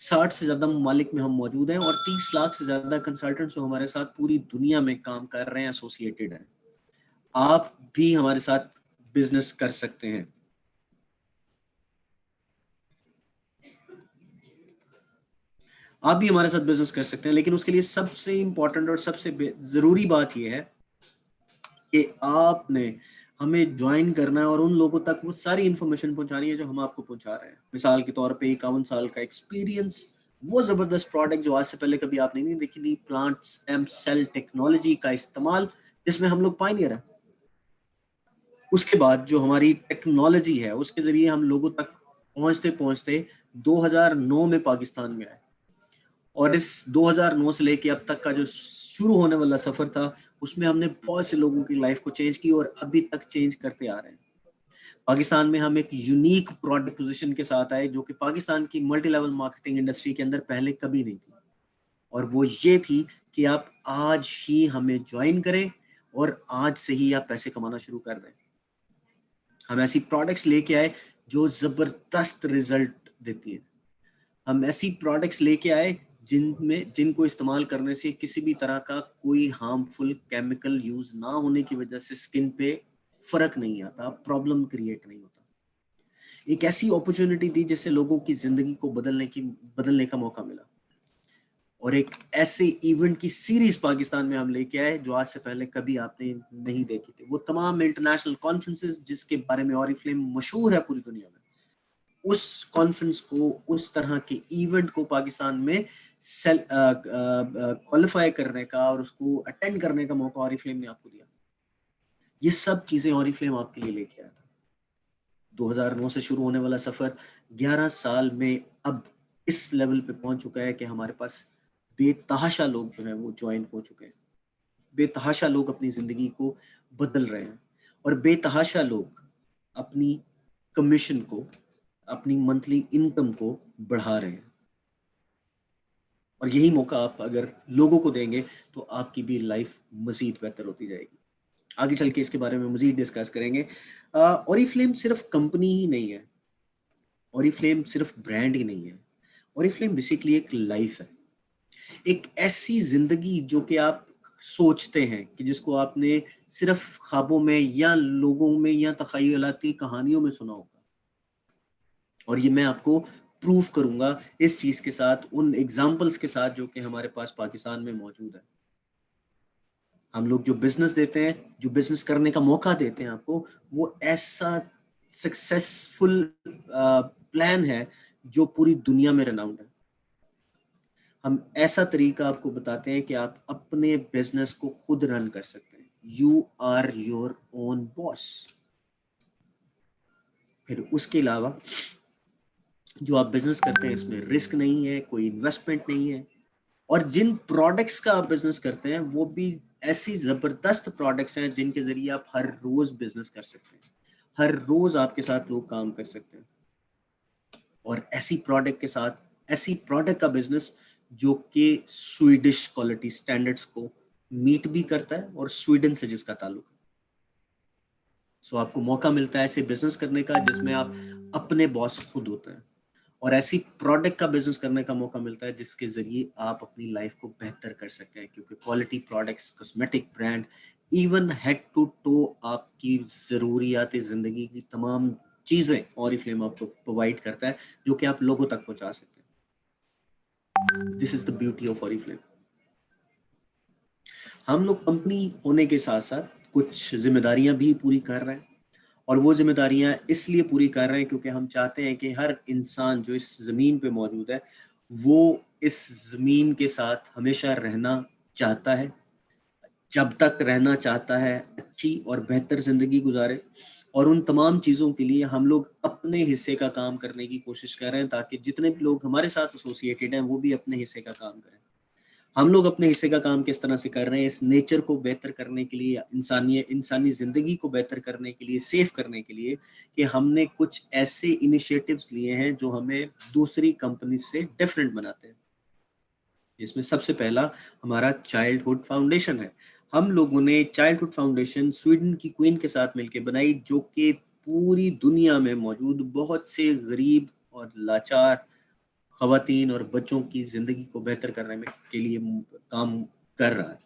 60 से ज्यादा ममालिक में हम मौजूद हैं और 30 लाख से ज्यादा कंसल्टेंट्स जो हमारे साथ पूरी दुनिया में काम कर रहे हैं, एसोसिएटेड हैं। आप भी हमारे साथ बिजनेस कर सकते हैं। आप भी हमारे साथ बिजनेस कर सकते हैं, लेकिन उसके लिए सबसे इंपॉर्टेंट और सबसे जरूरी बात यह है कि आपने हमें ज्वाइन करना है और उन लोगों तक वो सारी इंफॉर्मेशन पहुंचानी है जो हम आपको पहुंचा रहे हैं। मिसाल के तौर पे 51 साल का एक्सपीरियंस, वो जबरदस्त प्रोडक्ट जो आज से पहले कभी आपने नहीं देखी थी, प्लांट स्टेम सेल टेक्नोलॉजी का इस्तेमाल, जिसमें हम लोग पायनियर हैं। उसके बाद जो हमारी टेक्नोलॉजी है उसके जरिए हम लोगों तक पहुंचते पहुंचते 2009 में पाकिस्तान में आए, और इस 2009 से लेके अब तक का जो शुरू होने वाला सफर था उसमें हमने बहुत से लोगों की लाइफ को चेंज की और अभी तक चेंज करते आ रहे हैं। पाकिस्तान में हम एक यूनिक प्रोडक्ट पोजीशन के साथ आए जो कि पाकिस्तान की मल्टी लेवल मार्केटिंग इंडस्ट्री के अंदर पहले कभी नहीं थी, और वो ये थी कि आप आज ही हमें ज्वाइन करें और आज से ही आप पैसे कमाना शुरू कर दें। हम ऐसी प्रोडक्ट्स लेके आए जो जबरदस्त रिजल्ट देती है। हम ऐसी प्रोडक्ट्स लेके आए जिनको इस्तेमाल करने से किसी भी तरह का कोई हार्मफुल केमिकल यूज ना होने की वजह से स्किन पे फर्क नहीं आता, प्रॉब्लम क्रिएट नहीं होता। एक ऐसी अपॉर्चुनिटी दी जिससे लोगों की जिंदगी को बदलने का मौका मिला, और एक ऐसे इवेंट की सीरीज पाकिस्तान में हम लेके आए जो आज से पहले कभी आपने नहीं देखी थी। वो तमाम इंटरनेशनल कॉन्फ्रेंसेस जिसके बारे में ऑरिफ्लेम मशहूर है पूरी दुनिया में, उस कॉन्फ्रेंस को, उस तरह के इवेंट को पाकिस्तान में क्वालिफाई करने का और उसको अटेंड करने का मौका ऑरिफ्लेम ने आपको दिया। ये सब चीजें ऑरिफ्लेम आपके लिए लेके आया था। 2009 से शुरू होने वाला सफर 11 साल में अब इस लेवल पे पहुंच चुका है कि हमारे पास बेतहाशा लोग जो हैं वो ज्वाइन हो चुके हैं। बेतहाशा लोग अपनी जिंदगी को बदल रहे हैं, और बेतहाशा लोग अपनी कमीशन को, अपनी मंथली इनकम को बढ़ा रहे हैं। और यही मौका आप अगर लोगों को देंगे तो आपकी भी लाइफ मजीद बेहतर होती जाएगी। आगे चल के इसके बारे में मजीद डिस्कस करेंगे। ऑरिफ्लेम सिर्फ कंपनी ही नहीं है, ऑरिफ्लेम सिर्फ ब्रांड ही नहीं है, ऑरिफ्लेम बेसिकली एक लाइफ है। एक ऐसी जिंदगी जो कि आप सोचते हैं कि जिसको आपने सिर्फ ख्वाबों में या लोगों में या तखयलाती कहानियों में सुना होगा, और ये मैं आपको प्रूव करूंगा इस चीज के साथ, उन एग्जाम्पल्स के साथ जो कि हमारे पास पाकिस्तान में मौजूद है। हम लोग जो बिजनेस देते हैं, जो बिजनेस करने का मौका देते हैं आपको, वो ऐसा सक्सेसफुल प्लान है जो पूरी दुनिया में रनाउंड है। हम ऐसा तरीका आपको बताते हैं कि आप अपने बिजनेस को खुद रन कर सकते हैं। You are your own boss. फिर उसके अलावा जो आप बिजनेस करते हैं इसमें रिस्क नहीं है, कोई इन्वेस्टमेंट नहीं है, और जिन प्रोडक्ट्स का आप बिजनेस करते हैं वो भी ऐसी जबरदस्त प्रोडक्ट्स हैं जिनके जरिए आप हर रोज बिजनेस कर सकते हैं, हर रोज आपके साथ लोग काम कर सकते हैं। और ऐसी प्रोडक्ट के साथ, ऐसी प्रोडक्ट का बिजनेस जो कि स्वीडिश क्वालिटी स्टैंडर्ड्स को मीट भी करता है और स्वीडन से जिसका ताल्लुक है। सो आपको मौका मिलता है ऐसे बिजनेस करने का जिसमें आप अपने बॉस खुद होते हैं, और ऐसी प्रोडक्ट का बिजनेस करने का मौका मिलता है जिसके जरिए आप अपनी लाइफ को बेहतर कर सकते हैं, क्योंकि quality products, cosmetic brand, even head to toe आपकी जरूरियात जिंदगी की तमाम चीजें ऑरिफ्लेम आपको प्रोवाइड करता है जो कि आप लोगों तक पहुंचा सकते हैं। This is the beauty of Oriflame. हम लोग कंपनी होने के साथ साथ कुछ जिम्मेदारियां भी पूरी कर रहे हैं, और वो जिम्मेदारियां इसलिए पूरी कर रहे हैं क्योंकि हम चाहते हैं कि हर इंसान जो इस जमीन पे मौजूद है वो इस जमीन के साथ हमेशा रहना चाहता है, जब तक रहना चाहता है अच्छी और बेहतर जिंदगी गुजारे। और उन तमाम चीज़ों के लिए हम लोग अपने हिस्से का काम करने की कोशिश कर रहे हैं ताकि जितने भी लोग हमारे साथ एसोसिएटेड हैं वो भी अपने हिस्से का काम करें। हम लोग अपने हिस्से का काम किस तरह से कर रहे हैं, इस नेचर को बेहतर करने के लिए, इंसानी जिंदगी को बेहतर करने के लिए, सेफ करने के लिए, कि हमने कुछ ऐसे इनिशिएटिव्स लिए हैं जो हमें दूसरी कंपनी से डिफरेंट बनाते हैं। जिसमें सबसे पहला हमारा चाइल्डहुड फाउंडेशन है। हम लोगों ने चाइल्डहुड फाउंडेशन स्वीडन की क्वीन के साथ मिलकर बनाई, जो कि पूरी दुनिया में मौजूद बहुत से गरीब और लाचार खवातीन और बच्चों की ज़िंदगी को बेहतर करने में के लिए काम कर रहा है।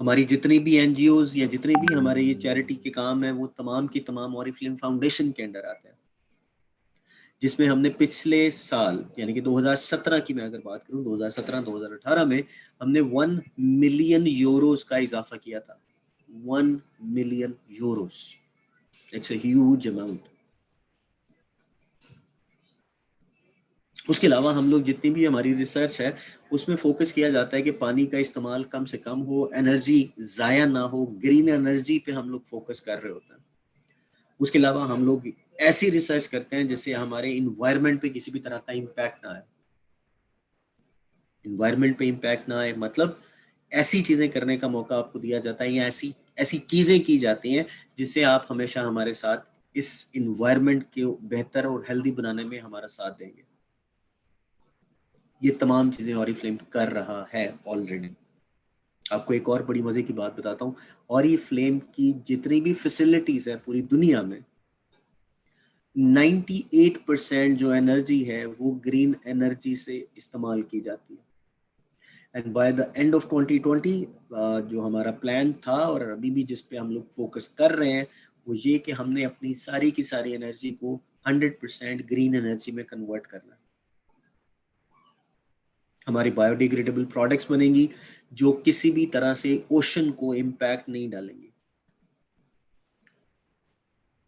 हमारी जितनी भी एनजीओज या जितने भी हमारे ये चैरिटी के काम है वो तमाम की तमाम ऑरिफ्लेम फाउंडेशन के अंडर आते हैं, जिसमें हमने पिछले साल यानी कि 2017 की मैं अगर बात करूं, 2017-2018 में हमने 1 मिलियन यूरोस का इजाफा किया था। 1 million Euros, it's a huge amount. उसके अलावा हम लोग जितनी भी हमारी रिसर्च है उसमें फोकस किया जाता है कि पानी का इस्तेमाल कम से कम हो, एनर्जी ज़ाया ना हो, ग्रीन एनर्जी पे हम लोग फोकस कर रहे होते हैं। उसके अलावा हम लोग ऐसी रिसर्च करते हैं जिससे हमारे इन्वायरमेंट पे किसी भी तरह का इम्पैक्ट ना आए। इन्वायरमेंट पे इम्पैक्ट ना आए मतलब ऐसी चीज़ें करने का मौका आपको दिया जाता है या ऐसी ऐसी चीज़ें की जाती हैं जिससे आप हमेशा हमारे साथ इस इन्वायरमेंट को बेहतर और हेल्दी बनाने में हमारा साथ देंगे। ये तमाम चीज़ें ऑरिफ्लेम कर रहा है ऑलरेडी। आपको एक और बड़ी मज़े की बात बताता हूँ, ऑरिफ्लेम की जितनी भी फैसिलिटीज़ है पूरी दुनिया में 98% जो एनर्जी है वो ग्रीन एनर्जी से इस्तेमाल की जाती है। And by the end of 2020 जो हमारा प्लान था और अभी भी जिस पे हम लोग फोकस कर रहे हैं वो ये कि हमने अपनी सारी की सारी एनर्जी को 100% ग्रीन एनर्जी में कन्वर्ट करना है। हमारी बायोडिग्रेडेबल प्रोडक्ट्स बनेंगी जो किसी भी तरह से ओशन को इम्पैक्ट नहीं डालेंगी।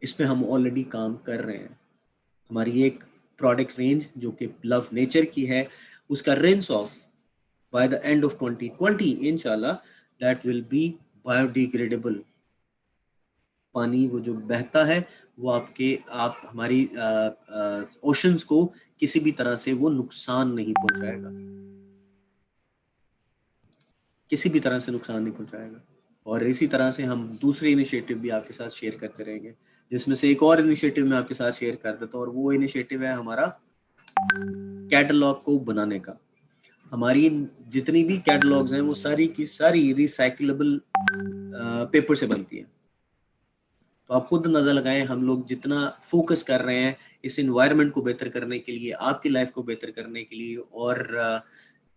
इस पे हम ऑलरेडी काम कर रहे हैं। हमारी एक प्रोडक्ट रेंज जो कि लव नेचर की है, उसका rinse of by the end of 2020 इंशाल्लाह दैट विल बी बायोडिग्रेडेबल। पानी वो जो बहता है वो आप हमारी ओशंस को किसी भी तरह से वो नुकसान नहीं पहुंचाएगा, किसी भी तरह से नुकसान नहीं पहुंचाएगा। और इसी तरह से हम दूसरे इनिशिएटिव भी आपके साथ शेयर करते रहेंगे, जिसमें से एक और इनिशिएटिव मैं आपके साथ शेयर कर देता हूँ और वो इनिशिएटिव है हमारा कैटलॉग को बनाने का। हमारी जितनी भी कैटलॉग्स हैं वो सारी की सारी रिसाइकलेबल पेपर से बनती है। तो आप खुद नजर लगाएं, हम लोग जितना फोकस कर रहे हैं इस इन्वायरमेंट को बेहतर करने के लिए, आपकी लाइफ को बेहतर करने के लिए और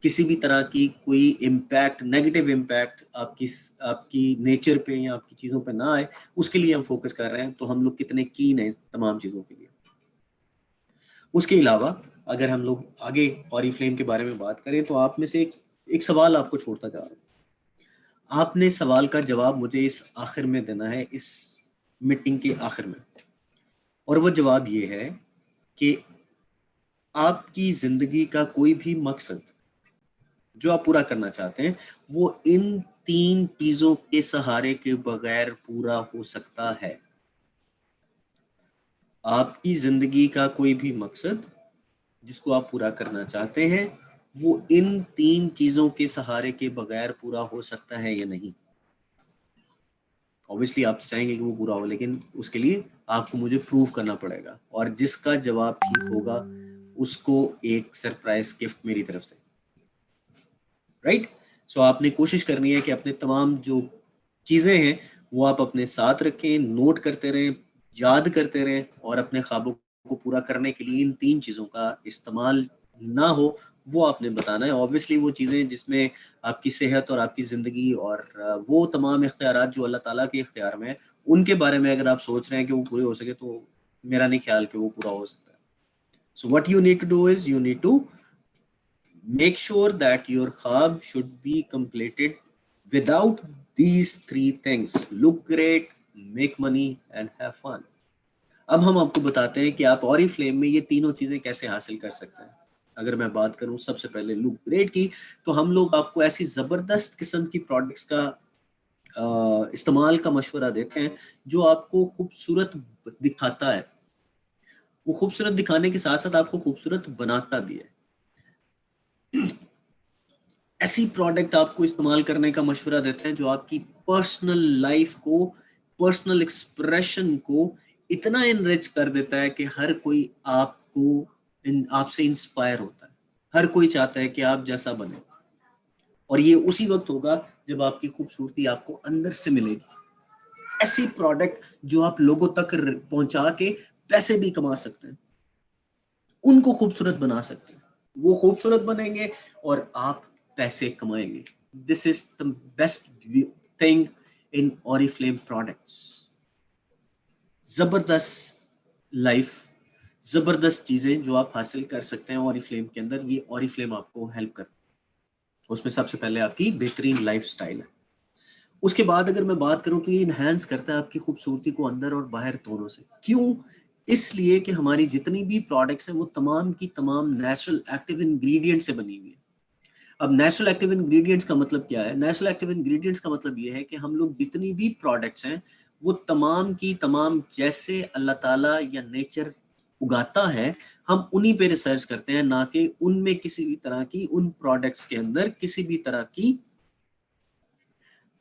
किसी भी तरह की कोई इम्पैक्ट, नेगेटिव इम्पैक्ट आपकी नेचर पे या आपकी चीज़ों पे ना आए, उसके लिए हम फोकस कर रहे हैं। तो हम लोग कितने कीन हैं इस तमाम चीज़ों के लिए। उसके अलावा अगर हम लोग आगे ऑरिफ्लेम के बारे में बात करें तो आप में से एक सवाल आपको छोड़ता जा रहा हूँ। आपने सवाल का जवाब मुझे इस आखिर में देना है, इस मीटिंग के आखिर में। और वो जवाब ये है कि आपकी जिंदगी का कोई भी मकसद जो आप पूरा करना चाहते हैं वो इन 3 चीजों के सहारे के बगैर पूरा हो सकता है। आपकी जिंदगी का कोई भी मकसद जिसको आप पूरा करना चाहते हैं वो इन 3 चीजों के सहारे के बगैर पूरा हो सकता है या नहीं। ऑब्वियसली आप तो चाहेंगे कि वो पूरा हो, लेकिन उसके लिए आपको मुझे प्रूव करना पड़ेगा और जिसका जवाब ठीक होगा उसको एक सरप्राइज गिफ्ट मेरी तरफ से। राइट? सो आपने कोशिश करनी है कि अपने तमाम जो चीजें हैं वो आप अपने साथ रखें, नोट करते रहें, याद करते रहें और अपने ख्वाबों को पूरा करने के लिए इन 3 चीजों का इस्तेमाल ना हो वो आपने बताना है। ऑब्वियसली वो चीज़ें जिसमें आपकी सेहत और आपकी ज़िंदगी और वो तमाम इख्तियारात जो अल्लाह ताला के इख्तियार में है उनके बारे में अगर आप सोच रहे हैं कि वो पूरे हो सके तो मेरा नहीं ख्याल कि वो पूरा हो सकता है। So what you need to do is you need to make sure that your khab should be completed without these 3 things: look great, make money and have fun. अब हम आपको बताते हैं कि आप ऑरिफ्लेम में ये तीनों चीजें कैसे हासिल कर सकते हैं। अगर मैं बात करूं सबसे पहले लुक ग्रेट की, तो हम लोग आपको ऐसी जबरदस्त किस्म की प्रोडक्ट्स का इस्तेमाल का मशवरा देते हैं जो आपको खूबसूरत दिखाता है। वो खूबसूरत दिखाने के साथ साथ आपको खूबसूरत बनाता भी है। ऐसी प्रोडक्ट आपको इस्तेमाल करने का मशवरा देते हैं जो आपकी पर्सनल लाइफ को, पर्सनल एक्सप्रेशन को इतना इनरिच कर देता है कि हर कोई आपसे इंस्पायर होता है, हर कोई चाहता है कि आप जैसा बने। और ये उसी वक्त होगा जब आपकी खूबसूरती आपको अंदर से मिलेगी। ऐसी प्रोडक्ट जो आप लोगों तक पहुंचा के पैसे भी कमा सकते हैं, उनको खूबसूरत बना सकते हैं। वो खूबसूरत बनेंगे और आप पैसे कमाएंगे। This is the best thing in Oriflame products. जबरदस्त लाइफ, जबरदस्त चीजें जो आप हासिल कर सकते हैं ऑरिफ्लेम के अंदर, ये ऑरिफ्लेम आपको हेल्प करता है। उसमें सबसे पहले आपकी बेहतरीन लाइफस्टाइल है। उसके बाद अगर मैं बात करूं तो ये इनहेंस करता है आपकी खूबसूरती को अंदर और बाहर दोनों से। क्यों? इसलिए कि हमारी जितनी भी प्रोडक्ट्स हैं वो तमाम की तमाम नेचुरल एक्टिव इंग्रेडिएंट से बनी हुई है। अब नेचुरल एक्टिव इंग्रेडिएंट्स का मतलब क्या है? नेचुरल एक्टिव इंग्रेडिएंट्स का मतलब ये है कि हम लोग जितनी भी प्रोडक्ट्स हैं वो तमाम की तमाम जैसे अल्लाह ताला या नेचर उगाता है, हम उन्हीं पे रिसर्च करते हैं, ना कि उनमें किसी भी तरह की, उन प्रोडक्ट्स के अंदर किसी भी तरह की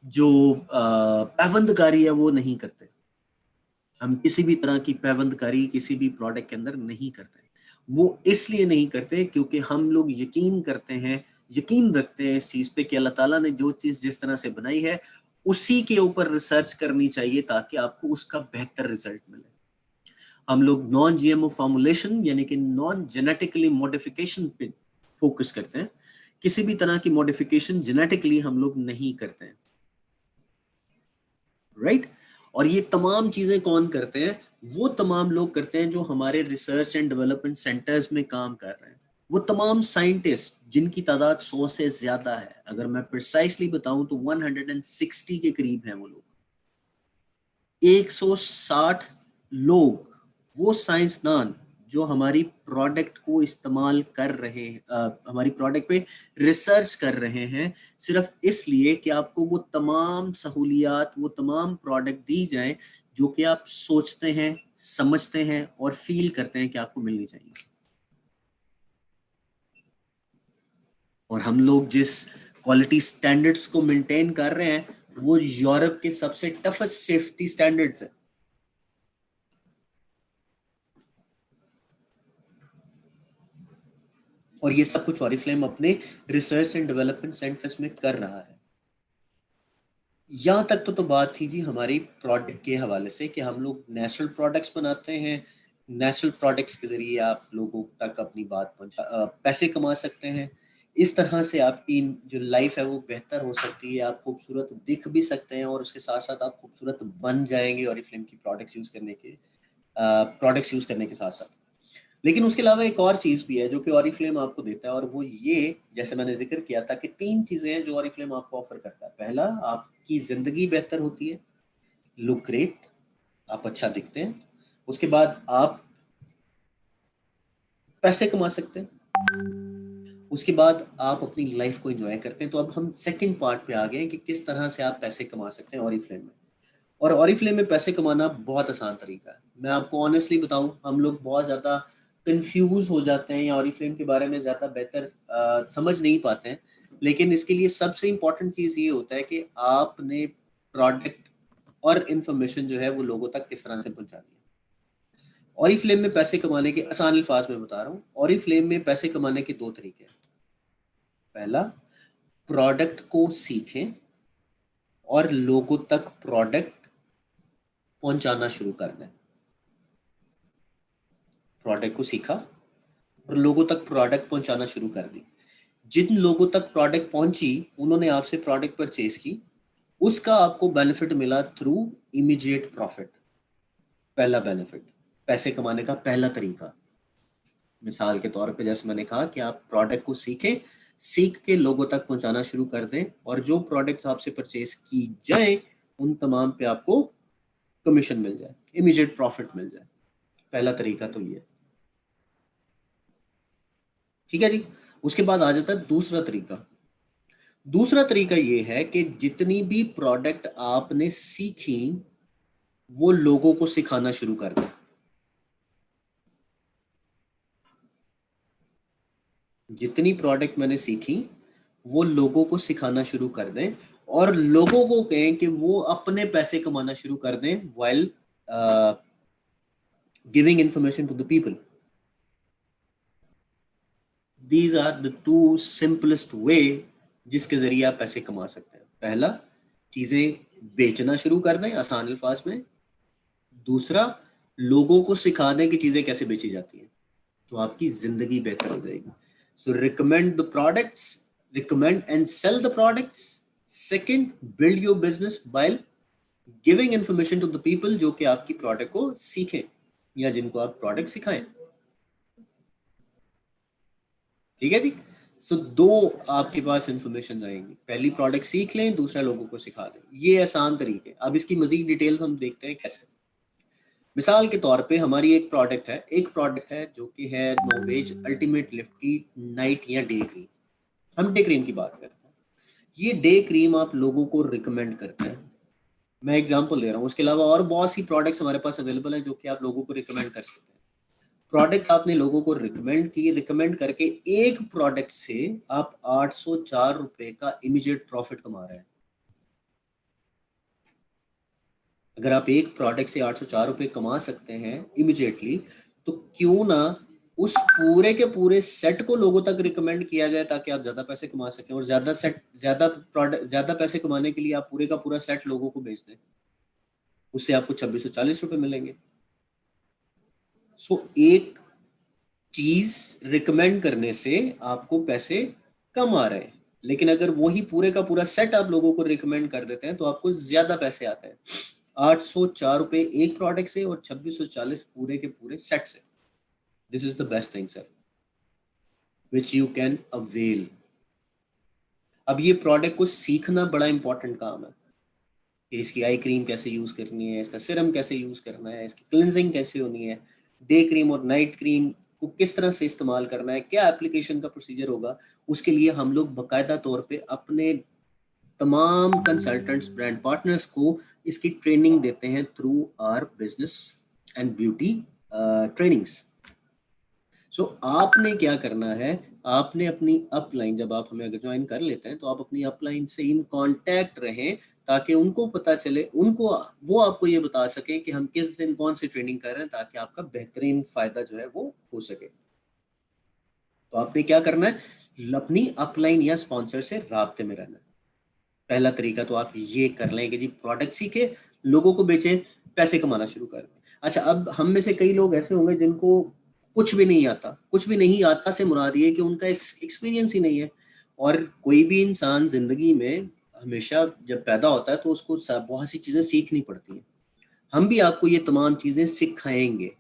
जो पैवंदकारी है वो नहीं करते। हम किसी भी तरह की पैवंदकारी किसी भी प्रोडक्ट के अंदर नहीं करते। वो इसलिए नहीं करते क्योंकि हम लोग यकीन करते हैं, यकीन रखते हैं इस चीज पे कि अल्लाह ताला ने जो चीज जिस तरह से बनाई है उसी के ऊपर रिसर्च करनी चाहिए ताकि आपको उसका बेहतर रिजल्ट मिले। हम लोग नॉन जीएमओ फॉर्मुलेशन यानी कि नॉन जेनेटिकली मॉडिफिकेशन पे फोकस करते हैं। किसी भी तरह की मॉडिफिकेशन जेनेटिकली हम लोग नहीं करते हैं, राइट? और ये तमाम चीजें कौन करते हैं? वो तमाम लोग करते हैं जो हमारे रिसर्च एंड डेवलपमेंट सेंटर्स में काम कर रहे हैं। वो तमाम साइंटिस्ट जिनकी तादाद 100 से ज्यादा है, अगर मैं प्रिसाइसली बताऊं तो 160 के करीब हैं वो लोग। 160 लोग, वो साइंसदान जो हमारी प्रोडक्ट को इस्तेमाल कर रहे हैं, हमारी प्रोडक्ट पे रिसर्च कर रहे हैं, सिर्फ इसलिए कि आपको वो तमाम सहूलियात, वो तमाम प्रोडक्ट दी जाए जो कि आप सोचते हैं, समझते हैं और फील करते हैं कि आपको मिलनी चाहिए। और हम लोग जिस क्वालिटी स्टैंडर्ड्स को मेंटेन कर रहे हैं वो यूरोप के सबसे टफेस्ट सेफ्टी स्टैंडर्ड्स है। और ये सब कुछ ऑरिफ्लेम अपने रिसर्च एंड डेवलपमेंट सेंटर्स में कर रहा है। यहां तक तो बात थी जी हमारी प्रोडक्ट के हवाले से कि हम लोग नेचुरल प्रोडक्ट्स बनाते हैं। नेचुरल प्रोडक्ट्स के जरिए आप लोगों तक अपनी बात पहुंचा पैसे कमा सकते हैं। इस तरह से आपकी जो लाइफ है वो बेहतर हो सकती है, आप खूबसूरत दिख भी सकते हैं और उसके साथ साथ आप खूबसूरत बन जाएंगे ऑरिफ्लेम की प्रोडक्ट्स यूज करने के साथ साथ। लेकिन उसके अलावा एक और चीज भी है जो कि ऑरिफ्लेम आपको देता है, और वो ये, जैसे मैंने जिक्र किया था कि 3 चीजें हैं जो ऑरिफ्लेम आपको ऑफर करता है। पहला, आपकी जिंदगी बेहतर होती है, लुक ग्रेट, आप अच्छा दिखते हैं। उसके बाद आप पैसे कमा सकते हैं। उसके बाद आप अपनी लाइफ को एंजॉय करते हैं। तो अब हम सेकंड पार्ट पे आ गए हैं कि किस तरह से आप पैसे कमा सकते हैं ऑरिफ्लेम में। और ऑरिफ्लेम में पैसे कमाना बहुत आसान तरीका है। मैं आपको ऑनेस्टली बताऊं, हम लोग बहुत ज़्यादा कंफ्यूज हो जाते हैं या ऑरिफ्लेम के बारे में ज़्यादा बेहतर समझ नहीं पाते हैं। लेकिन इसके लिए सबसे इम्पॉर्टेंट चीज़ ये होता है कि आपने प्रोडक्ट और इंफॉर्मेशन जो है वो लोगों तक किस तरह से पहुंचानी है। ऑरिफ्लेम में पैसे कमाने के आसान अल्फाज में बता रहा हूँ, ऑरिफ्लेम में पैसे कमाने के 2 तरीके हैं। पहला, प्रोडक्ट को सीखें और लोगों तक प्रोडक्ट पहुंचाना शुरू कर दें। प्रोडक्ट को सीखा और लोगों तक प्रोडक्ट पहुंचाना शुरू कर दी। जिन लोगों तक प्रोडक्ट पहुंची उन्होंने आपसे प्रोडक्ट परचेज की, उसका आपको बेनिफिट मिला थ्रू इमीडिएट प्रॉफिट। पहला बेनिफिट, पैसे कमाने का पहला तरीका। मिसाल के तौर पे जैसे मैंने कहा कि आप प्रोडक्ट को सीखें, सीख के लोगों तक पहुंचाना शुरू कर दें और जो प्रोडक्ट्स आपसे परचेज की जाए उन तमाम पे आपको कमीशन मिल जाए, इमीडिएट प्रॉफिट मिल जाए। पहला तरीका तो ये, ठीक है जी। उसके बाद आ जाता है दूसरा तरीका। दूसरा तरीका ये है कि जितनी भी प्रोडक्ट आपने सीखी वो लोगों को सिखाना शुरू कर दें। जितनी प्रोडक्ट मैंने सीखी वो लोगों को सिखाना शुरू कर दें और लोगों को कहें कि वो अपने पैसे कमाना शुरू कर दें while giving information to the people. These are the 2 simplest way जिसके जरिए आप पैसे कमा सकते हैं। पहला, चीजें बेचना शुरू कर दें आसान अल्फाज में। दूसरा, लोगों को सिखा दें कि चीजें कैसे बेची जाती हैं, तो आपकी जिंदगी बेहतर हो जाएगी। So recommend the products, recommend and sell the products. Second, build your business by giving information to the people जो कि आपकी प्रोडक्ट को सीखें या जिनको आप प्रोडक्ट सिखाएं। ठीक है जी। सो दो आपके पास इंफॉर्मेशन आएंगी, पहली प्रोडक्ट सीख लें, दूसरा लोगों को सिखा दें। ये आसान तरीके। अब इसकी मजीद डिटेल्स हम देखते हैं कैसे। मिसाल के तौर पे हमारी एक प्रोडक्ट है जो कि है नोवेज अल्टीमेट लिफ्ट की नाइट या डे क्रीम। हम डे क्रीम की बात करते हैं। ये डे क्रीम आप लोगों को रिकमेंड करते हैं, मैं एग्जांपल दे रहा हूँ। उसके अलावा और बहुत सी प्रोडक्ट्स हमारे पास अवेलेबल हैं जो कि आप लोगों को रिकमेंड कर सकते हैं। प्रोडक्ट आपने लोगों को रिकमेंड की, रिकमेंड करके एक प्रोडक्ट से आप 804 रुपए का इमीडिएट प्रॉफिट कमा रहे हैं। अगर आप एक प्रोडक्ट से 804 रुपए कमा सकते हैं इमीडिएटली, तो क्यों ना उस पूरे के पूरे सेट को लोगों तक रिकमेंड किया जाए ताकि आप ज्यादा पैसे कमा सकें। और ज्यादा पैसे कमाने के लिए आप पूरे का पूरा सेट लोगों को बेच दें, उससे आपको 2640 रुपए मिलेंगे। सो एक चीज रिकमेंड करने से आपको पैसे कम आ रहे हैं, लेकिन अगर वही पूरे का पूरा सेट आप लोगों को रिकमेंड कर देते हैं तो आपको ज्यादा पैसे आते हैं। 804 रुपए एक प्रोडक्ट से और 2640 पूरे के पूरे सेट से। This is the best thing sir which you can avail. अब ये प्रोडक्ट को सीखना बड़ा इंपॉर्टेंट काम है कि इसकी आई क्रीम कैसे यूज करनी है, इसका सिरम कैसे यूज करना है, इसकी क्लिनजिंग कैसे होनी है, डे क्रीम और नाइट क्रीम को किस तरह से इस्तेमाल करना है, क्या एप्लीकेशन का प्रोसीजर होगा। उसके लिए हम लोग बाकायदा तौर पे अपने तमाम कंसल्टेंट्स, ब्रांड पार्टनर्स को इसकी ट्रेनिंग देते हैं through our business and beauty trainings. So आपने क्या करना है, आपने अपनी अपलाइन, जब आप हमें अगर ज्वाइन कर लेते हैं तो आप अपनी अपलाइन से इन कांटेक्ट रहें ताकि उनको पता चले, उनको वो आपको ये बता सकें कि हम किस दिन कौन सी ट्रेनिंग कर रहे हैं ताकि आपका बेहतरीन फायदा जो है वो हो सके। तो आपने क्या करना है, अपनी अपलाइन या स्पॉन्सर से राब्ते में रहना है। पहला तरीका तो आप ये कर लें कि जी प्रोडक्ट सीखे, लोगों को बेचें, पैसे कमाना शुरू कर दें। अच्छा, अब हम में से कई लोग ऐसे होंगे जिनको कुछ भी नहीं आता। कुछ भी नहीं आता से मुराद ये कि उनका एक्सपीरियंस ही नहीं है। और कोई भी इंसान जिंदगी में हमेशा जब पैदा होता है तो उसको बहुत सी चीजें सीखनी पड़ती हैं। हम भी आपको ये तमाम चीजें सिखाएंगे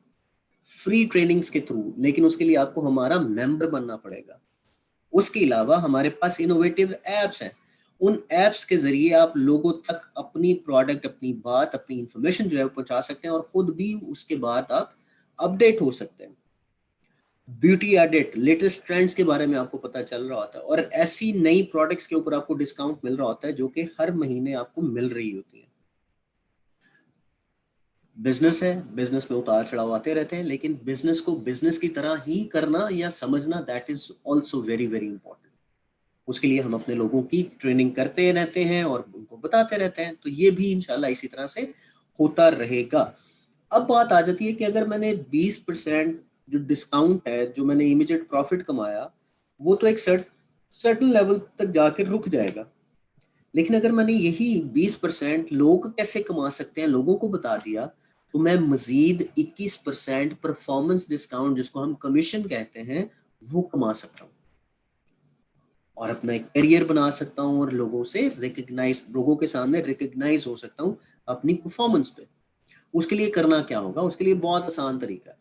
फ्री ट्रेनिंग्स के थ्रू, लेकिन उसके लिए आपको हमारा मेंबर बनना पड़ेगा। उसके अलावा हमारे पास इनोवेटिव एप्स हैं। उन एप्स के जरिए आप लोगों तक अपनी प्रोडक्ट, अपनी बात, अपनी इंफॉर्मेशन जो है पहुंचा सकते हैं और खुद भी उसके बाद आप अपडेट हो सकते हैं। ब्यूटी एडिट, लेटेस्ट ट्रेंड्स के बारे में आपको पता चल रहा होता है और ऐसी नई प्रोडक्ट्स के ऊपर आपको डिस्काउंट मिल रहा होता है जो कि हर महीने आपको मिल रही होती है। बिजनेस है, बिजनेस में उतार चढ़ाव आते रहते हैं, लेकिन बिजनेस को बिजनेस की तरह ही करना या समझना, that is also very very important. उसके लिए हम अपने लोगों की ट्रेनिंग करते रहते हैं और उनको बताते रहते हैं। तो ये भी इंशाल्लाह इसी तरह से होता रहेगा। अब बात आ जाती है कि अगर मैंने 20% जो डिस्काउंट है, जो मैंने इमीडिएट प्रॉफिट कमाया, वो तो एक सर्टन लेवल तक जाकर रुक जाएगा। लेकिन अगर मैंने यही 20% लोग कैसे कमा सकते हैं लोगों को बता दिया, तो मैं मजीद 21% परफॉर्मेंस डिस्काउंट, जिसको हम कमीशन कहते हैं, वो कमा सकता हूँ और अपना एक करियर बना सकता हूँ और लोगों के सामने रिकग्नाइज हो सकता हूँ अपनी परफॉर्मेंस पे। उसके लिए करना क्या होगा, उसके लिए बहुत आसान तरीका है।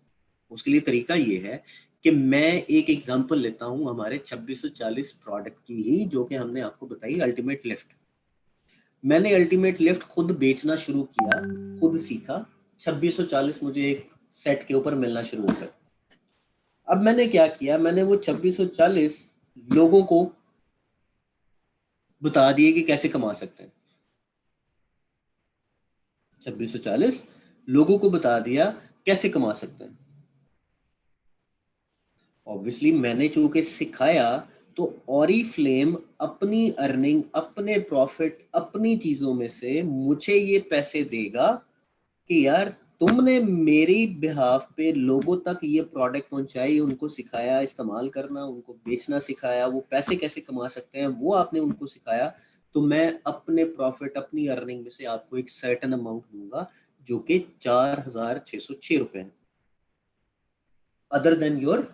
उसके लिए तरीका ये है कि मैं एक एग्जांपल लेता हूँ हमारे 2640 प्रोडक्ट की ही, जो कि हमने आपको बताई अल्टीमेट लिफ्ट। मैंने अल्टीमेट लिफ्ट खुद बेचना शुरू किया, खुद सीखा। 2640 मुझे एक सेट के ऊपर मिलना शुरू हो गया। अब मैंने क्या किया, मैंने वो 2640 लोगों को बता दिए कि कैसे कमा सकते हैं। 2640 लोगों को बता दिया कैसे कमा सकते हैं। ऑब्वियसली मैंने चूंकि सिखाया, तो ऑरिफ्लेम अपनी अर्निंग, अपने प्रॉफिट, अपनी चीजों में से मुझे ये पैसे देगा कि यार तुमने मेरी बिहाफ पे लोगों तक ये प्रोडक्ट पहुंचाई, उनको सिखाया इस्तेमाल करना, उनको बेचना सिखाया, वो पैसे कैसे कमा सकते हैं वो आपने उनको सिखाया, तो मैं अपने प्रॉफिट, अपनी अर्निंग में से आपको एक सर्टेन अमाउंट दूंगा जो कि 4606 रुपए है, अदर देन योर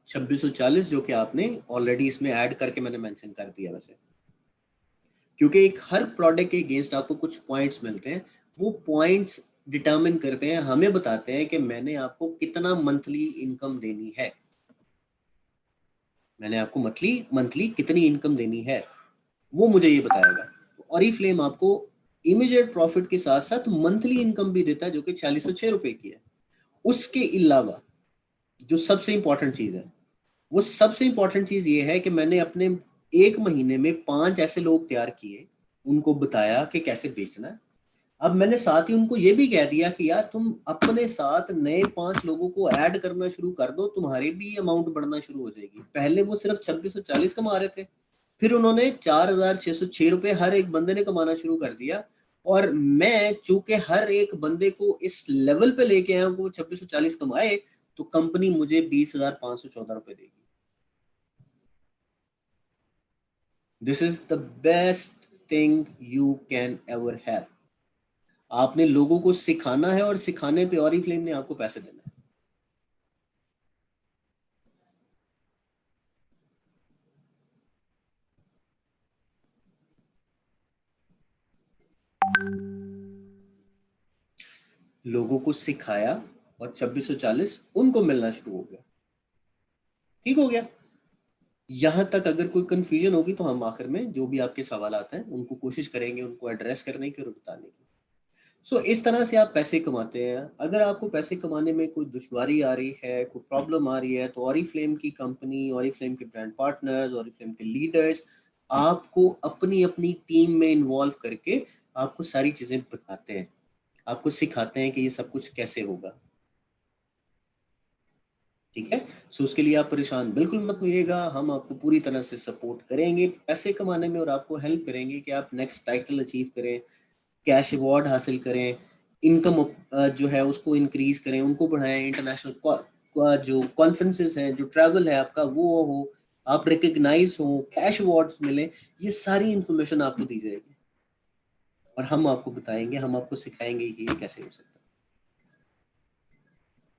2640 जो कि आपने ऑलरेडी इसमें ऐड करके मैंने मेंशन कर दिया वैसे, क्योंकि एक हर प्रोडक्ट के अगेंस्ट आपको कुछ पॉइंट्स मिलते हैं, वो पॉइंट्स डिटरमिन करते हैं, हमें बताते हैं कि मैंने आपको कितना मंथली इनकम देनी है, मैंने आपको मंथली कितनी इनकम देनी है वो मुझे ये बताएगा। ऑरिफ्लेम आपको इमीडिएट प्रॉफिट के साथ साथ मंथली इनकम भी देता है जो कि 4606 रुपए की है। उसके अलावा जो सबसे इंपॉर्टेंट चीज है, वो सबसे इंपॉर्टेंट चीज ये है कि मैंने अपने 1 महीने में 5 ऐसे लोग तैयार किए, उनको बताया कि कैसे बेचना है। अब मैंने साथ ही उनको ये भी कह दिया कि यार तुम अपने साथ नए 5 लोगों को ऐड करना शुरू कर दो, तुम्हारी भी अमाउंट बढ़ना शुरू हो जाएगी। पहले वो सिर्फ 2640 कमा रहे थे, फिर उन्होंने 4606 रुपए हर एक बंदे ने कमाना शुरू कर दिया, और मैं चूंकि हर एक बंदे को इस लेवल पे लेके आया हूं वो 2640 कमाए, तो कंपनी मुझे 20,514 रुपए देगी। This is the best thing you can ever have. आपने लोगों को सिखाना है और सिखाने पे ऑरिफ्लेम ने आपको पैसे देना है। लोगों को सिखाया और 2640 उनको मिलना शुरू हो गया। ठीक हो गया। यहां तक अगर कोई कंफ्यूजन होगी तो हम आखिर में जो भी आपके सवाल आते हैं उनको कोशिश करेंगे उनको एड्रेस करने की और बताने की। सो इस तरह से आप पैसे कमाते हैं। अगर आपको पैसे कमाने में कोई दुश्वारी आ रही है, कोई प्रॉब्लम आ रही है, तो ऑरिफ्लेम की कंपनी, ऑरिफ्लेम के ब्रांड पार्टनर्स, ऑरिफ्लेम के लीडर्स आपको अपनी अपनी टीम में इन्वॉल्व करके आपको सारी चीजें बताते हैं, आपको सिखाते हैं कि ये सब कुछ कैसे होगा। ठीक है। सो उसके लिए आप परेशान बिल्कुल मत होइएगा, हम आपको पूरी तरह से सपोर्ट करेंगे पैसे कमाने में और आपको हेल्प करेंगे कि आप नेक्स्ट टाइटल अचीव करें, कैश अवार्ड हासिल करें, इनकम जो है उसको इंक्रीज करें, उनको बढ़ाएं, इंटरनेशनल जो कॉन्फ्रेंसेस हैं, जो ट्रैवल है आपका वो हो, आप रिकग्नाइज हो, कैश अवार्ड्स मिले, ये सारी इंफॉर्मेशन आपको दी जाएगी और हम आपको बताएंगे, हम आपको सिखाएंगे कि ये कैसे हो सकता है।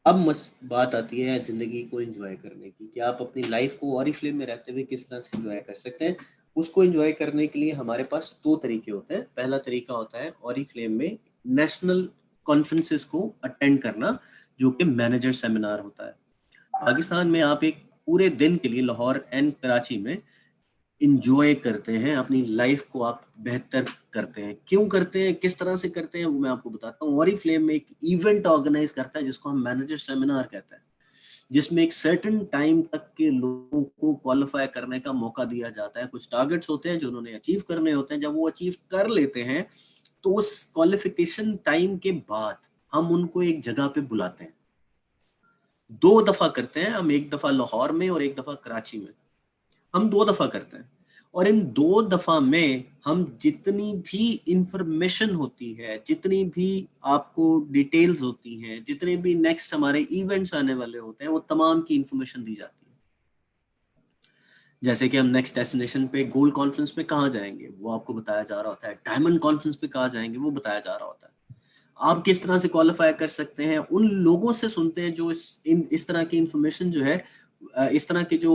अब बात आती है जिंदगी को एंजॉय करने की, कि आप अपनी लाइफ को ऑरिफ्लेम में रहते हुए किस तरह से एंजॉय कर सकते हैं। उसको एंजॉय करने के लिए हमारे पास 2 तरीके होते हैं। पहला तरीका होता है ऑरिफ्लेम में नेशनल कॉन्फ्रेंसेस को अटेंड करना, जो कि मैनेजर सेमिनार होता है। पाकिस्तान में आप एक पूरे दिन के लिए लाहौर एंड कराची में इंजॉय करते हैं, अपनी लाइफ को आप बेहतर करते हैं। क्यों करते हैं, किस तरह से करते हैं, वो मैं आपको बताता हूँ। ऑरिफ्लेम में एक इवेंट ऑर्गेनाइज करता है जिसको हम मैनेजर सेमिनार कहते हैं, जिसमें एक सर्टेन टाइम तक के लोगों को क्वालिफाई करने का मौका दिया जाता है। कुछ टारगेट्स होते हैं जो उन्होंने अचीव करने होते हैं। जब वो अचीव कर लेते हैं तो उस क्वालिफिकेशन टाइम के बाद हम उनको एक जगह पे बुलाते हैं। 2 दफा करते हैं हम, 1 दफा लाहौर में और 1 दफा कराची में। हम 2 दफा करते हैं और इन 2 दफा में हम जितनी भी इंफॉर्मेशन होती है, जितनी भी आपको डिटेल्स होती हैं, जितने भी नेक्स्ट हमारे इवेंट्स आने वाले होते हैं, वो तमाम की इंफॉर्मेशन दी जाती है। जैसे कि हम नेक्स्ट डेस्टिनेशन पे गोल्ड कॉन्फ्रेंस पे कहाँ जाएंगे वो आपको बताया जा रहा होता है, डायमंड कॉन्फ्रेंस पे कहाँ जाएंगे वो बताया जा रहा होता है। आप किस तरह से क्वालिफाई कर सकते हैं उन लोगों से सुनते हैं जो इस तरह की इंफॉर्मेशन जो है, इस तरह के जो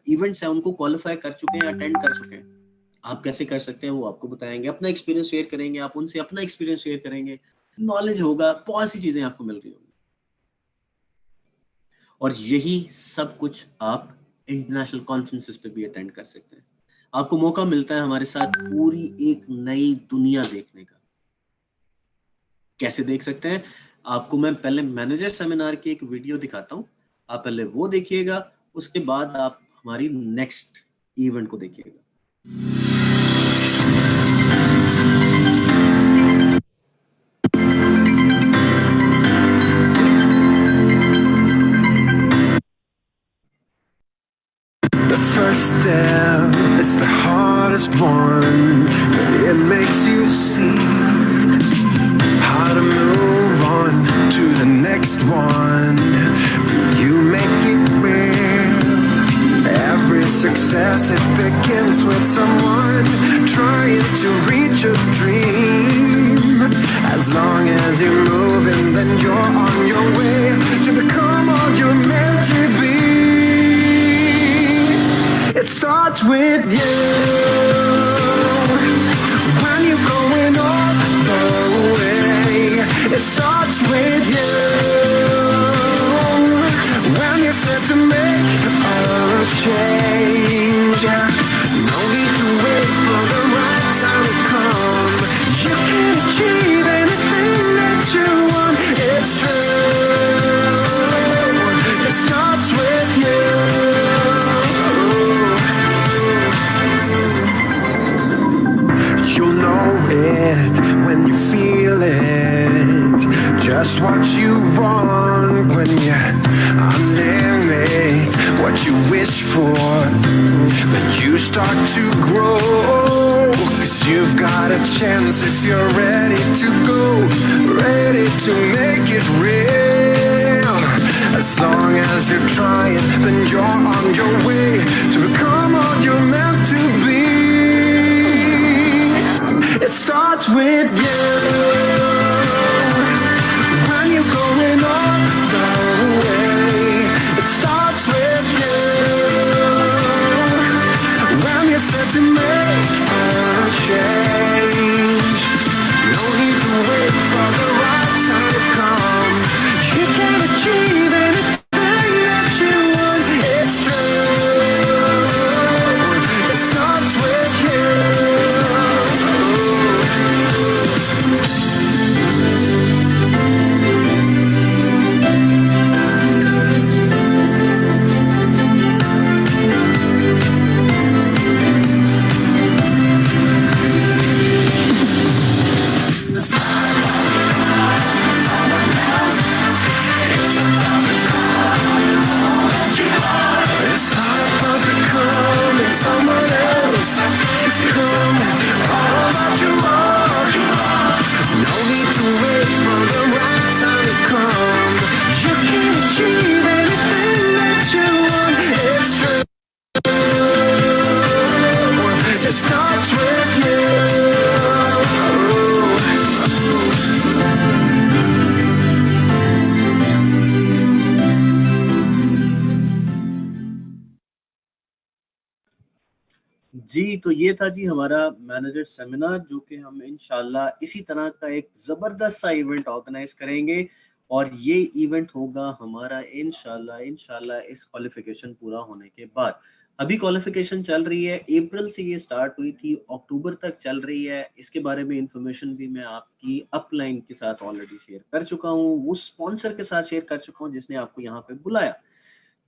इवेंट्स हैं उनको क्वालिफाई कर चुके हैं, अटेंड कर चुके हैं। आप कैसे कर सकते हैं वो आपको बताएंगे, अपना एक्सपीरियंस शेयर करेंगे, आप उनसे अपना एक्सपीरियंस शेयर करेंगे, नॉलेज होगा, बहुत सी चीजें आपको मिल रही होंगी। और यही सब कुछ आप इंटरनेशनल कॉन्फ्रेंसेस पे भी अटेंड कर सकते हैं। आपको मौका मिलता है हमारे साथ पूरी एक नई दुनिया देखने का। कैसे देख सकते हैं, आपको मैं पहले मैनेजर सेमिनार की एक वीडियो दिखाता हूं, आप पहले वो देखिएगा, उसके बाद आप हमारी नेक्स्ट इवेंट को देखिएगा। The first step is the hardest one, and it makes you see how to move on to the next one. Till you make it real. Every success, it begins with someone trying to reach a dream. As long as you're moving, then you're on your way to become all you're meant to be. It starts with you. When you're going all the way, it starts with you. When you're set to make a change, no need to wait for the right time to come. You can achieve anything that you want. It's true. It starts with you. You'll know it when you feel it. Just what you want when you unlimit what you wish for. When you start to grow, 'cause you've got a chance if you're ready to go, ready to make it real. As long as you're trying, then you're on your way to become all you're meant to be. It starts with you. When you're going all the way, it starts with you. When you're set to make a change, no need to wait for the right time to come. You can achieve anything that you want. It's true. It starts with you. It's hard for becoming someone else. Become all that you are. No need to wait for the right time to come. You can achieve anything that you want. It's true. It starts with you. जी, तो ये था जी हमारा manager seminar, जो कि हम इंशाल्लाह इसी तरह का एक ज़बरदस्त सा इवेंट ऑर्गेनाइज करेंगे, और ये इवेंट होगा हमारा इंशाल्लाह इस क्वालिफिकेशन पूरा होने के बाद। अभी क्वालिफिकेशन चल रही है, अप्रैल से ये स्टार्ट हुई थी, अक्टूबर तक चल रही है। इसके बारे में इंफॉर्मेशन भी मैं आपकी अपलाइन के साथ ऑलरेडी शेयर कर चुका हूँ, उस स्पॉन्सर के साथ शेयर कर चुका हूँ जिसने आपको यहाँ पे बुलाया।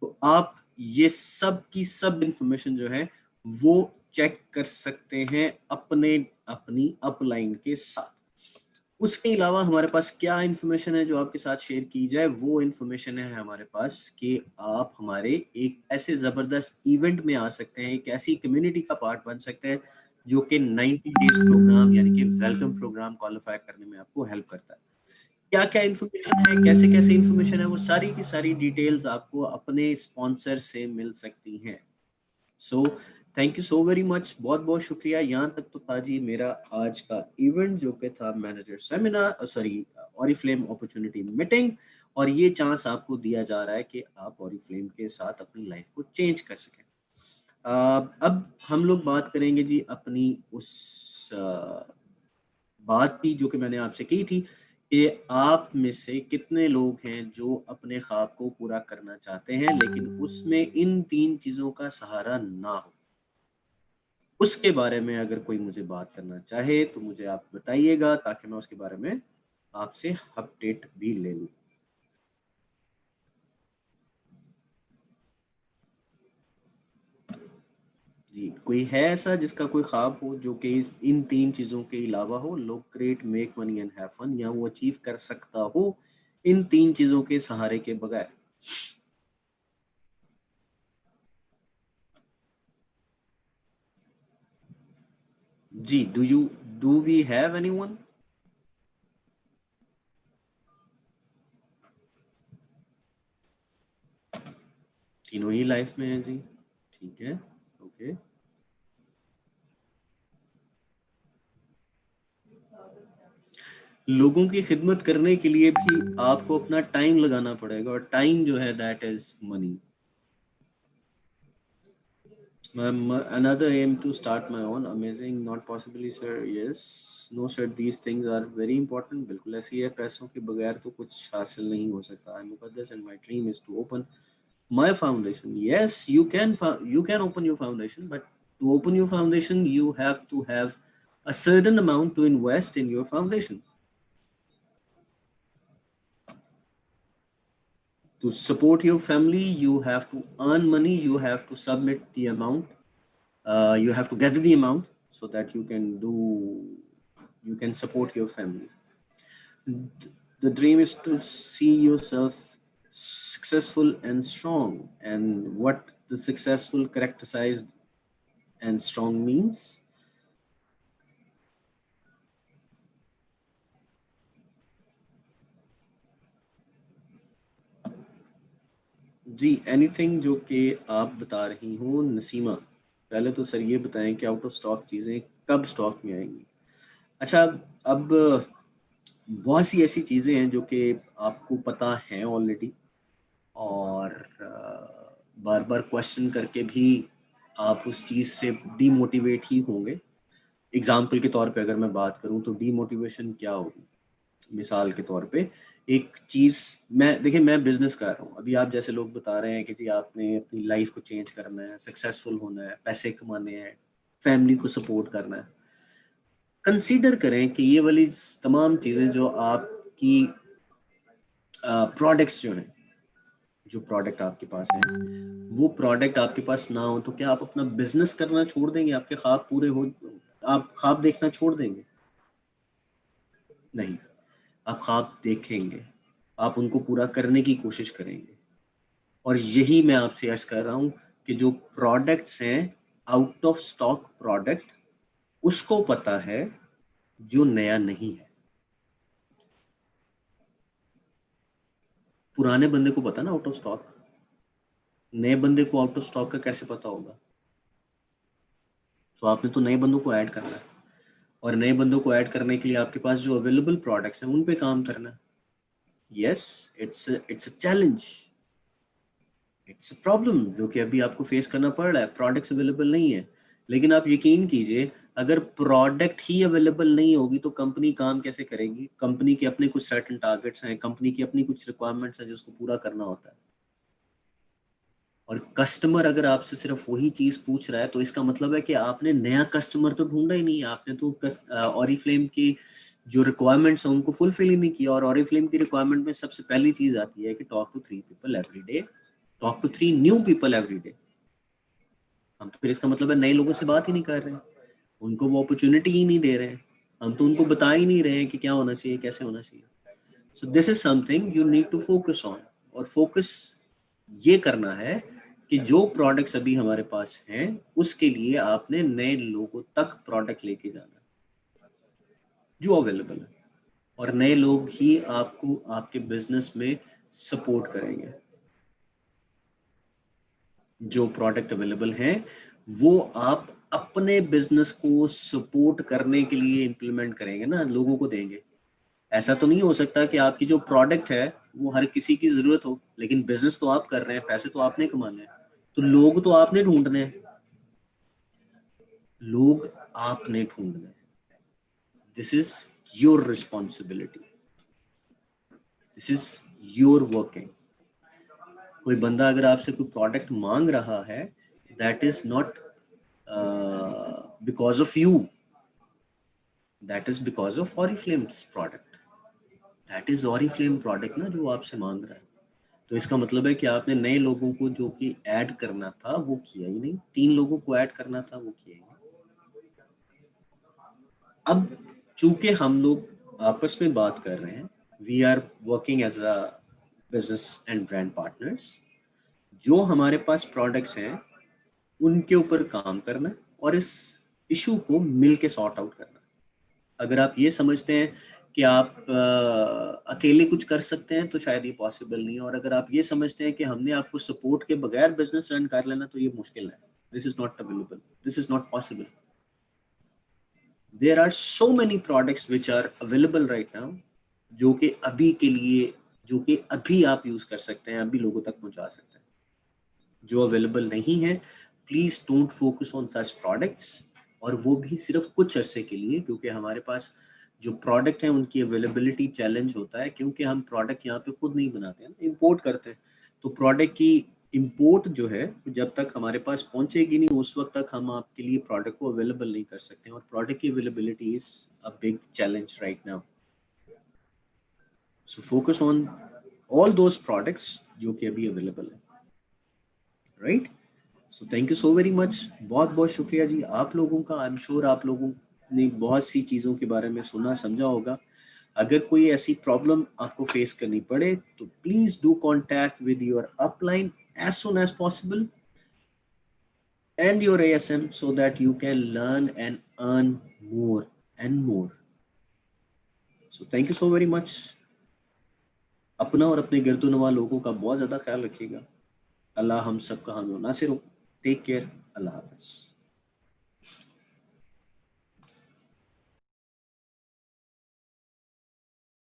तो आप ये सब की सब इंफॉर्मेशन जो है वो चेक कर सकते हैं अपनी अपलाइन के साथ। उसके अलावा हमारे पास क्या इंफॉर्मेशन है जो आपके साथ शेयर की जाए? वो इंफॉर्मेशन है हमारे पास कि आप हमारे एक ऐसे जबरदस्त इवेंट में आ सकते हैं, एक ऐसी कम्युनिटी का पार्ट बन सकते हैं जो कि 90 डेज प्रोग्राम यानी कि वेलकम प्रोग्राम क्वालिफाई करने में आपको हेल्प करता है। क्या क्या इंफॉर्मेशन है, कैसे कैसे इंफॉर्मेशन है, वो सारी की सारी डिटेल्स आपको अपने स्पॉन्सर से मिल सकती हैं। So thank you so very much, बहुत बहुत शुक्रिया। यहाँ तक तो था जी मेरा आज का इवेंट, जो कि था manager seminar, sorry Oriflame opportunity meeting, और ये चांस आपको दिया जा रहा है कि आप ऑरिफ्लेम के साथ अपनी लाइफ को चेंज कर सकें। अब हम लोग बात करेंगे जी अपनी उस बात की जो कि मैंने आपसे की थी कि आप में से कितने लोग हैं जो अपने ख्वाब को पूरा करना चाहते हैं लेकिन उसमें इन 3 चीज़ों का सहारा ना हो। उसके बारे में अगर कोई मुझे बात करना चाहे तो मुझे आप बताइएगा, ताकि मैं उसके बारे में आपसे अपडेट भी ले लूँ। जी, कोई है ऐसा जिसका कोई ख्वाब हो जो कि इन 3 चीज़ों के अलावा हो? लोग create, make money and have fun, या वो अचीव कर सकता हो इन 3 चीज़ों के सहारे के बगैर? जी, डू वी हैव एनीवन? तीनों ही लाइफ में है जी, ठीक है, ओके। लोगों की खिदमत करने के लिए भी आपको अपना टाइम लगाना पड़ेगा, और टाइम जो है that is money. Another aim to start my own. Amazing. Not possibly, sir. Yes. No, sir. These things are very important. बिल्कुल ऐसी है. पैसों के बगैर तो कुछ हासिल नहीं हो सकता. I'm Muqaddas and my dream is to open my foundation. Yes, you can open your foundation, but to open your foundation, you have to have a certain amount to invest in your foundation. To support your family, you have to earn money. You have to submit the amount. You have to gather the amount so that you can support your family. The dream is to see yourself successful and strong, and what the successful characterized and strong means. जी, anything जो कि आप बता रही हो नसीमा, पहले तो sir ये बताएं कि आउट ऑफ स्टॉक चीज़ें कब स्टॉक में आएंगी। अच्छा, अब बहुत सी ऐसी चीज़ें हैं जो कि आपको पता हैं ऑलरेडी, और बार बार क्वेश्चन करके भी आप उस चीज़ से डीमोटिवेट ही होंगे। एग्जाम्पल के तौर पे अगर मैं बात करूं तो डीमोटिवेशन क्या होगी। मिसाल के तौर पे एक चीज़, देखिए मैं बिजनेस कर रहा हूँ, अभी आप जैसे लोग बता रहे हैं कि जी आपने अपनी लाइफ को चेंज करना है, सक्सेसफुल होना है, पैसे कमाने हैं, फैमिली को सपोर्ट करना है। कंसीडर करें कि ये वाली तमाम चीज़ें जो आपकी प्रोडक्ट्स जो हैं, जो प्रोडक्ट आपके पास हैं, वो प्रोडक्ट आपके पास ना हो तो क्या आप अपना बिजनेस करना छोड़ देंगे? आपके ख्वाब पूरे हो, आप ख्वाब देखना छोड़ देंगे? नहीं, आप ख्वाब देखेंगे, आप उनको पूरा करने की कोशिश करेंगे। और यही मैं आपसे अर्ज कर रहा हूं कि जो प्रोडक्ट्स हैं आउट ऑफ स्टॉक प्रोडक्ट, उसको पता है जो नया नहीं है। पुराने बंदे को पता ना आउट ऑफ स्टॉक, नए बंदे को आउट ऑफ स्टॉक का कैसे पता होगा? तो आपने तो नए बंदों को ऐड करना है, और नए बंदों को ऐड करने के लिए आपके पास जो अवेलेबल प्रोडक्ट्स हैं उन पे काम करना है। Yes, it's a challenge, it's a problem जो कि अभी आपको फेस करना पड़ रहा है। प्रोडक्ट्स अवेलेबल नहीं है, लेकिन आप यकीन कीजिए अगर प्रोडक्ट ही अवेलेबल नहीं होगी तो कंपनी काम कैसे करेगी? कंपनी के अपने कुछ सर्टेन टारगेट्स हैं, कंपनी की अपनी कुछ रिक्वायरमेंट्स हैं जिसको पूरा करना होता है। और कस्टमर अगर आपसे सिर्फ वही चीज पूछ रहा है तो इसका मतलब है कि आपने नया कस्टमर तो ढूंढा ही नहीं, आपने तो ऑरिफ्लेम की जो रिक्वायरमेंट्स हैं उनको फुलफिल ही नहीं किया। और ऑरिफ्लेम की रिक्वायरमेंट में सबसे पहली चीज आती है कि talk to 3 people every day, talk to 3 new people every day. हम तो फिर इसका मतलब है नए लोगों से बात ही नहीं कर रहे हैं, उनको वो अपॉर्चुनिटी ही नहीं दे रहे हैं, हम तो उनको बता ही नहीं रहे हैं कि क्या होना चाहिए, कैसे होना चाहिए। So this is something you need to focus on. और फोकस ये करना है कि जो प्रोडक्ट्स अभी हमारे पास हैं उसके लिए आपने नए लोगों तक प्रोडक्ट लेके जाना है जो अवेलेबल है, और नए लोग ही आपको आपके बिजनेस में सपोर्ट करेंगे। जो प्रोडक्ट अवेलेबल हैं वो आप अपने बिजनेस को सपोर्ट करने के लिए इंप्लीमेंट करेंगे ना, लोगों को देंगे। ऐसा तो नहीं हो सकता कि आपकी जो प्रोडक्ट है वो हर किसी की जरूरत हो, लेकिन बिजनेस तो आप कर रहे हैं, पैसे तो आपने कमाने हैं, तो लोग तो आपने ढूंढने हैं, लोग आपने ढूंढने हैं। This is your responsibility, this is your working. कोई बंदा अगर आपसे कोई प्रोडक्ट मांग रहा है, that is not because of you, that is because of Oriflame's product, that is Oriflame product ना जो आपसे मांग रहा है। तो इसका मतलब है कि आपने नए लोगों को जो कि ऐड करना था वो किया ही नहीं, 3 लोगों को ऐड करना था वो किया ही नहीं। अब चूंकि हम लोग आपस में बात कर रहे हैं, we are working as a business and brand partners, जो हमारे पास प्रोडक्ट्स हैं उनके ऊपर काम करना और इस इशू को मिल के सॉर्ट आउट करना। अगर आप ये समझते हैं कि आप अकेले कुछ कर सकते हैं तो शायद ये पॉसिबल नहीं है, और अगर आप ये समझते हैं कि हमने आपको सपोर्ट के बगैर बिजनेस रन कर लेना तो ये मुश्किल है। This is not available, this is not possible. There are so many products which are available right now, जो कि अभी के लिए, जो कि अभी आप यूज कर सकते हैं, अभी लोगों तक पहुंचा सकते हैं। जो अवेलेबल नहीं है please don't focus on such products, और वो भी सिर्फ कुछ अरसे के लिए, क्योंकि हमारे पास जो प्रोडक्ट है उनकी अवेलेबिलिटी चैलेंज होता है, क्योंकि हम प्रोडक्ट यहाँ पे खुद नहीं बनाते हैं, इंपोर्ट करते हैं। तो प्रोडक्ट की इंपोर्ट जो है जब तक हमारे पास पहुंचेगी नहीं, उस वक्त तक हम आपके लिए प्रोडक्ट को अवेलेबल नहीं कर सकते, और प्रोडक्ट की availability is a big challenge right now. So focus on all those products जो कि अभी अवेलेबल है, right. So thank you so very much, बहुत बहुत शुक्रिया जी आप लोगों का। आई एम श्योर आप लोगों ने बहुत सी चीज़ों के बारे में सुना समझा होगा। अगर कोई ऐसी प्रॉब्लम आपको फेस करनी पड़े तो please do contact with your upline as soon as possible and your ASM, so that you can learn and earn more and more. So thank you so very much. अपना और अपने गिरदुनवा लोगों का बहुत ज़्यादा ख्याल रखिएगा। अल्लाह हम सबका हम नासिर हो। Take care. अल्लाह हाफ़िज़।